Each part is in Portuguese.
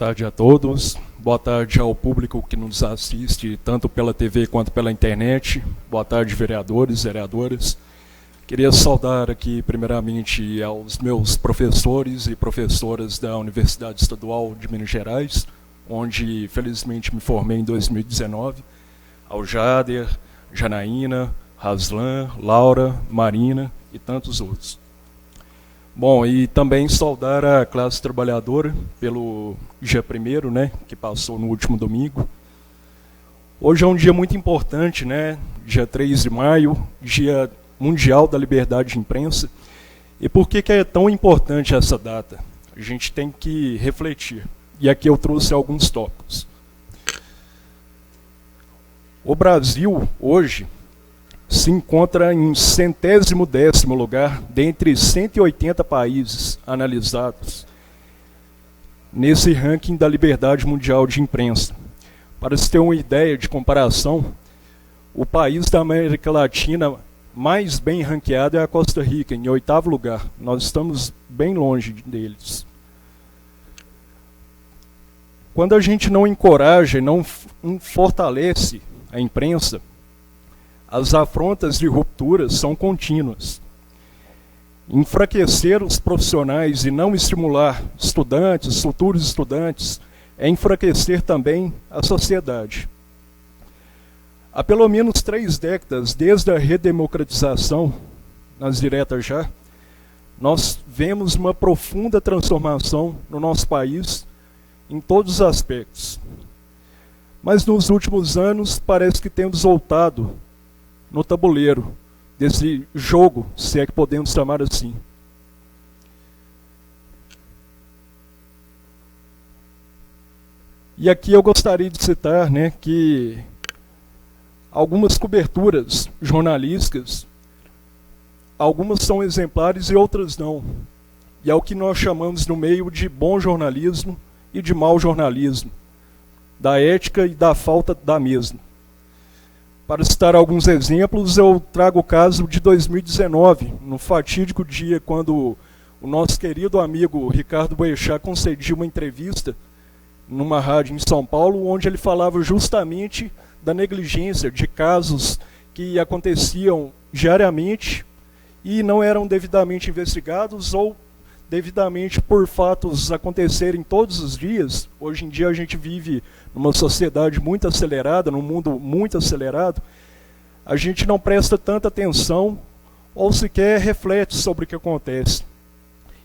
tarde a todos. Boa tarde ao público que nos assiste, tanto pela TV quanto pela internet. Boa tarde, vereadores, vereadoras. Queria saudar aqui, primeiramente, aos meus professores e professoras da Universidade Estadual de Minas Gerais, onde, felizmente, me formei em 2019, ao Jader, Janaína, Raslan, Laura, Marina e tantos outros. Bom, e também saudar a classe trabalhadora pelo dia 1º, né, que passou no último domingo. Hoje é um dia muito importante, né, dia 3 de maio, Dia Mundial da Liberdade de Imprensa. E por que é tão importante essa data? A gente tem que refletir. E aqui eu trouxe alguns tópicos. O Brasil, hoje, se encontra em 110º lugar dentre 180 países analisados nesse ranking da liberdade mundial de imprensa. Para se ter uma ideia de comparação, o país da América Latina mais bem ranqueado é a Costa Rica, em 8º lugar. Nós estamos bem longe deles. Quando a gente não encoraja e não fortalece a imprensa, as afrontas de rupturas são contínuas. Enfraquecer os profissionais e não estimular estudantes, futuros estudantes, é enfraquecer também a sociedade. Há pelo menos 3 décadas, desde a redemocratização, nas diretas já, nós vemos uma profunda transformação no nosso país em todos os aspectos. Mas nos últimos anos parece que temos voltado no tabuleiro desse jogo, se é que podemos chamar assim. E aqui eu gostaria de citar, né, que algumas coberturas jornalísticas, algumas são exemplares e outras não. E é o que nós chamamos no meio de bom jornalismo e de mau jornalismo, da ética e da falta da mesma. Para citar alguns exemplos, eu trago o caso de 2019, no fatídico dia quando o nosso querido amigo Ricardo Boechat concediu uma entrevista numa rádio em São Paulo, onde ele falava justamente da negligência de casos que aconteciam diariamente e não eram devidamente investigados ou devidamente por fatos acontecerem todos os dias. Hoje em dia a gente vive numa sociedade muito acelerada, num mundo muito acelerado, a gente não presta tanta atenção ou sequer reflete sobre o que acontece.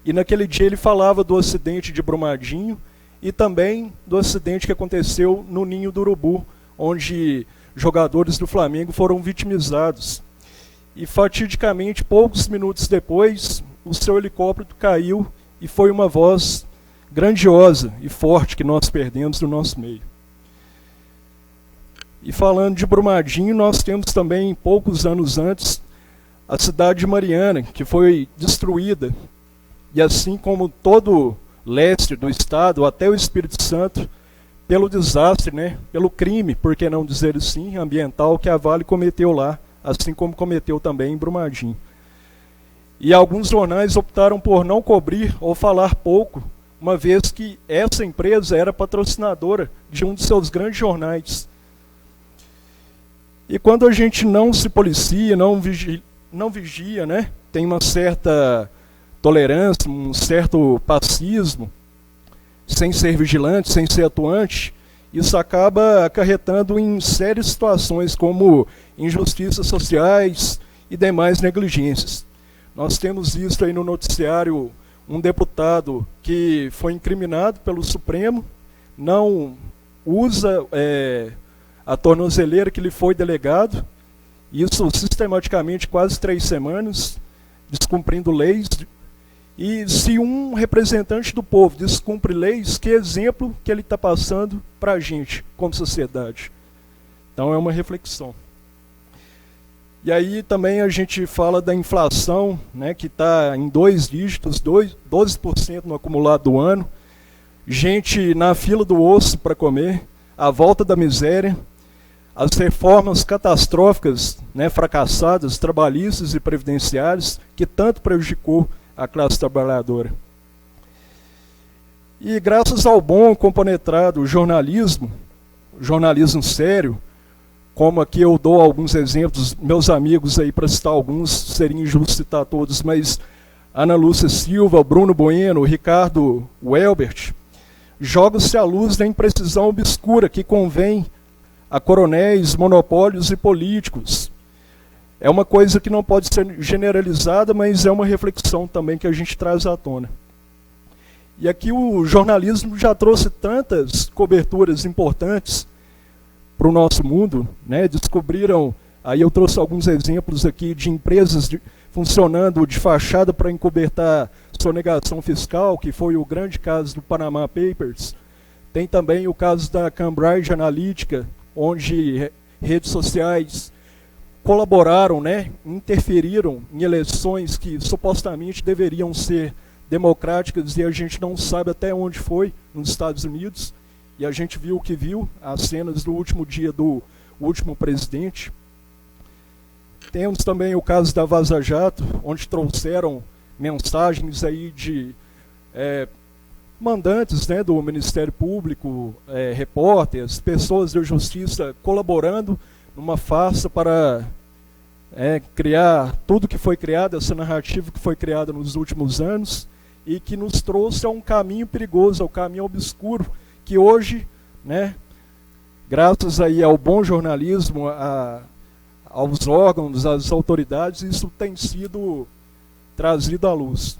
E naquele dia ele falava do acidente de Brumadinho e também do acidente que aconteceu no Ninho do Urubu, onde jogadores do Flamengo foram vitimizados. E fatidicamente, poucos minutos depois, o seu helicóptero caiu e foi uma voz grandiosa e forte que nós perdemos do nosso meio. E falando de Brumadinho, nós temos também, poucos anos antes, a cidade de Mariana, que foi destruída. E assim como todo leste do estado, até o Espírito Santo, pelo desastre, né, pelo crime, por que não dizer assim, ambiental que a Vale cometeu lá, assim como cometeu também em Brumadinho. E alguns jornais optaram por não cobrir ou falar pouco, uma vez que essa empresa era patrocinadora de um de seus grandes jornais. E quando a gente não se policia, não vigia, né, tem uma certa tolerância, um certo passivismo, sem ser vigilante, sem ser atuante, isso acaba acarretando em sérias situações como injustiças sociais e demais negligências. Nós temos visto aí no noticiário um deputado que foi incriminado pelo Supremo, não usa a tornozeleira que lhe foi delegado, isso sistematicamente quase 3 semanas, descumprindo leis. E se um representante do povo descumpre leis, que exemplo que ele está passando para a gente, como sociedade? Então é uma reflexão. E aí também a gente fala da inflação, né, que está em 2 dígitos, 12% no acumulado do ano. Gente na fila do osso para comer, a volta da miséria, as reformas catastróficas, né, fracassadas, trabalhistas e previdenciárias, que tanto prejudicou a classe trabalhadora. E graças ao bom, compenetrado jornalismo sério, como aqui eu dou alguns exemplos, meus amigos aí, para citar alguns, seria injusto citar todos, mas Ana Lúcia Silva, Bruno Bueno, Ricardo Welbert, joga-se à luz da imprecisão obscura que convém a coronéis, monopólios e políticos. É uma coisa que não pode ser generalizada, mas é uma reflexão também que a gente traz à tona. E aqui o jornalismo já trouxe tantas coberturas importantes para o nosso mundo, né? Descobriram, aí eu trouxe alguns exemplos aqui de empresas funcionando de fachada para encobertar sonegação fiscal, que foi o grande caso do Panama Papers. Tem também o caso da Cambridge Analytica, onde redes sociais colaboraram, né? Interferiram em eleições que supostamente deveriam ser democráticas e a gente não sabe até onde foi nos Estados Unidos. E a gente viu o que viu, as cenas do último dia do último presidente. Temos também o caso da Vaza Jato, onde trouxeram mensagens aí de mandantes, né, do Ministério Público, repórteres, pessoas da justiça colaborando numa farsa para criar tudo que foi criado, essa narrativa que foi criada nos últimos anos e que nos trouxe a um caminho perigoso, ao caminho obscuro, que hoje, né, graças aí ao bom jornalismo, aos órgãos, às autoridades, isso tem sido trazido à luz.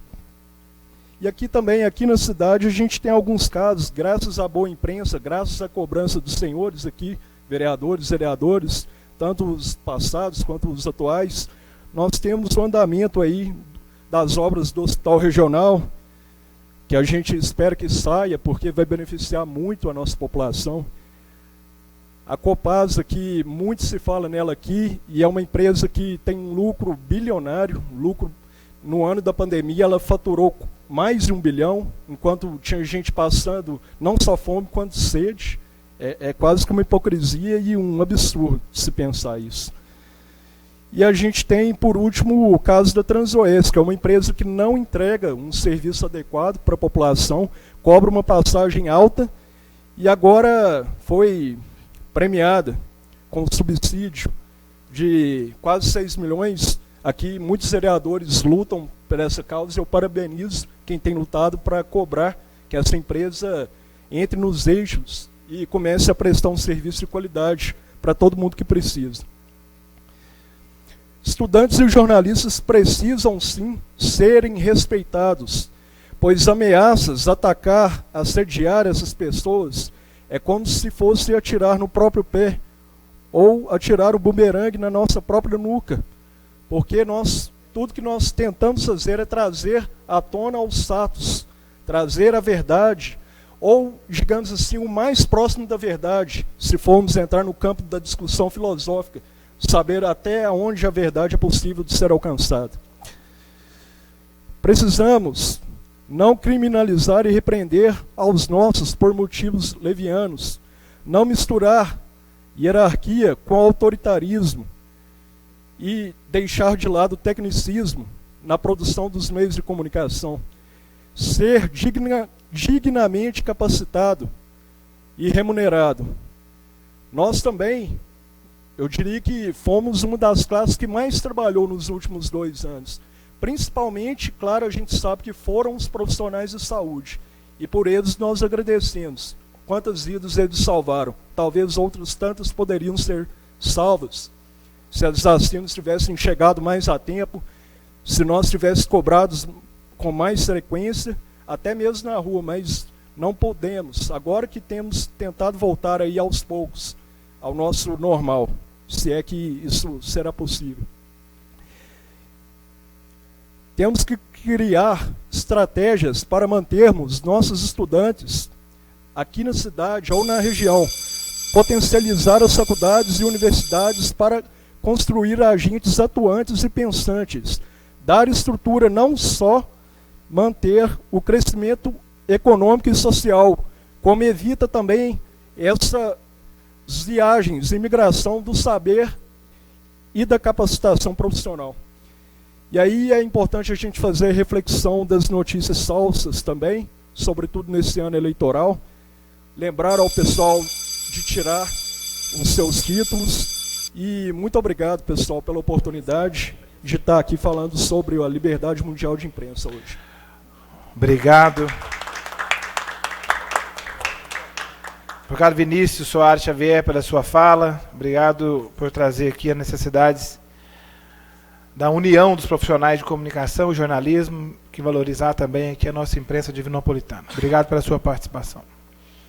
E aqui também, aqui na cidade, a gente tem alguns casos, graças à boa imprensa, graças à cobrança dos senhores aqui, vereadores, tanto os passados quanto os atuais, nós temos o andamento aí das obras do Hospital Regional, que a gente espera que saia, porque vai beneficiar muito a nossa população. A Copasa, que muito se fala nela aqui, e é uma empresa que tem um lucro bilionário, no ano da pandemia ela faturou mais de 1 bilhão, enquanto tinha gente passando não só fome, quanto sede. É quase que uma hipocrisia e um absurdo se pensar isso. E a gente tem, por último, o caso da Transoeste, que é uma empresa que não entrega um serviço adequado para a população, cobra uma passagem alta e agora foi premiada com subsídio de quase 6 milhões. Aqui muitos vereadores lutam por essa causa e eu parabenizo quem tem lutado para cobrar que essa empresa entre nos eixos e comece a prestar um serviço de qualidade para todo mundo que precisa. Estudantes e jornalistas precisam, sim, serem respeitados, pois ameaças, atacar, assediar essas pessoas é como se fosse atirar no próprio pé ou atirar o bumerangue na nossa própria nuca, porque tudo que nós tentamos fazer é trazer à tona os fatos, trazer a verdade, ou, digamos assim, o mais próximo da verdade, se formos entrar no campo da discussão filosófica, saber até onde a verdade é possível de ser alcançada. Precisamos não criminalizar e repreender aos nossos por motivos levianos, não misturar hierarquia com autoritarismo e deixar de lado o tecnicismo na produção dos meios de comunicação. Ser dignamente capacitado e remunerado. Nós também, eu diria que fomos uma das classes que mais trabalhou nos últimos 2 anos. Principalmente, claro, a gente sabe que foram os profissionais de saúde. E por eles nós agradecemos. Quantas vidas eles salvaram? Talvez outras tantas poderiam ser salvas. Se as assassinos tivessem chegado mais a tempo, se nós tivéssemos cobrados com mais frequência, até mesmo na rua, mas não podemos. Agora que temos tentado voltar aí aos poucos ao nosso normal, se é que isso será possível. Temos que criar estratégias para mantermos nossos estudantes aqui na cidade ou na região, potencializar as faculdades e universidades para construir agentes atuantes e pensantes, dar estrutura, não só manter o crescimento econômico e social, como evita também essas viagens, imigração do saber e da capacitação profissional. E aí é importante a gente fazer reflexão das notícias falsas também, sobretudo nesse ano eleitoral. Lembrar ao pessoal de tirar os seus títulos. E muito obrigado, pessoal, pela oportunidade de estar aqui falando sobre a liberdade mundial de imprensa hoje. Obrigado. Obrigado, Vinícius Soares Xavier, pela sua fala. Obrigado por trazer aqui as necessidades da união dos profissionais de comunicação e jornalismo, que valorizar também aqui a nossa imprensa divinopolitana. Obrigado pela sua participação.